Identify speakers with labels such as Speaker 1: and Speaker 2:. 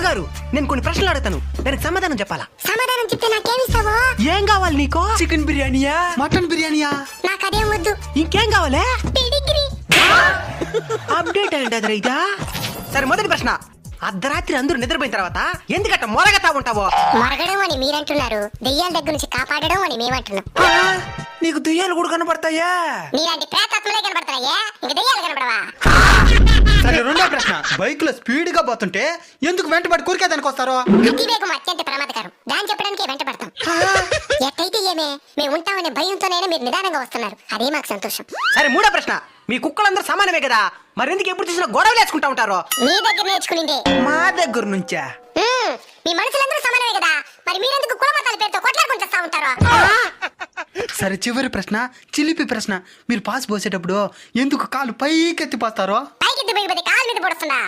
Speaker 1: గురుగారు నేను కొన్ని ప్రశ్నలు అడుగుతాను, దానికి సమాధానం చెప్పాలా?
Speaker 2: సమాధానం చెప్తే నాకేమిస్తావో?
Speaker 1: ఏం కావాలి నీకు?
Speaker 3: చికెన్ బిర్యానీయా, మటన్ బిర్యానీయా?
Speaker 2: నాకు అదేం వద్దు.
Speaker 1: ఇంకేం కావాలి?
Speaker 2: పెడిగ్రీ.
Speaker 1: అప్డేట్ అయ్యండి అది రైతా. సరే మొదటి ప్రశ్న, అర్ధరాత్రి అందరూ నిద్రపోయిన తర్వాత ఎందుకట్ట మొరగతా ఉంటావో?
Speaker 2: మొరగడం అని మీరంటున్నారు, దెయ్యాల దగ్గర నుంచి కాపాడడం అని మేమంటున్నాం.
Speaker 3: నీకు దెయ్యాలు కూడా కనపడతాయా?
Speaker 2: నీలాంటి ప్రేతాత్మలే కనబడతాయా, ఇంక దెయ్యాలు కనబడవా?
Speaker 3: సరే రెండో ప్రశ్న, బైక్ లో స్పీడ్ గా పోతుంటే ఎందుకు వెంటబడి కూరికేదానికి వస్తారో?
Speaker 2: అతివేగం అత్యంత ప్రమాదకరం, దాన్ని చెప్పడానికే వెంట పడతాం. ఎట్టయితే ఏమే, మేము ఉంటామనే భయంతోనైనా మీరు నిదానంగా వస్తున్నారు, అదే మాకు సంతోషం.
Speaker 1: సరే మూడో ప్రశ్న, మీ కుక్కలందరూ సమానమే కదా, మరి ఎందుకు ఎప్పుడు చూసినా గొడవలు వేసుకుంటా ఉంటారో?
Speaker 2: మీ దగ్గర నేర్చుకునిందే.
Speaker 3: మా దగ్గర నుంచా?
Speaker 2: మీ మనుషులందరూ సమానమే కదా, మరి మీరెందుకు కులమతాల పేరుతో కొట్లాడుకుంటూ వస్తా ఉంటారు?
Speaker 3: సరే చివరి ప్రశ్న, చిలిపి ప్రశ్న, మీరు పాస్ పోసేటప్పుడు ఎందుకు కాలు పైకెత్తి పోస్తారో?
Speaker 2: పైకి ఎత్తి పోయిపోతే కాలు మీద పడుతుందా?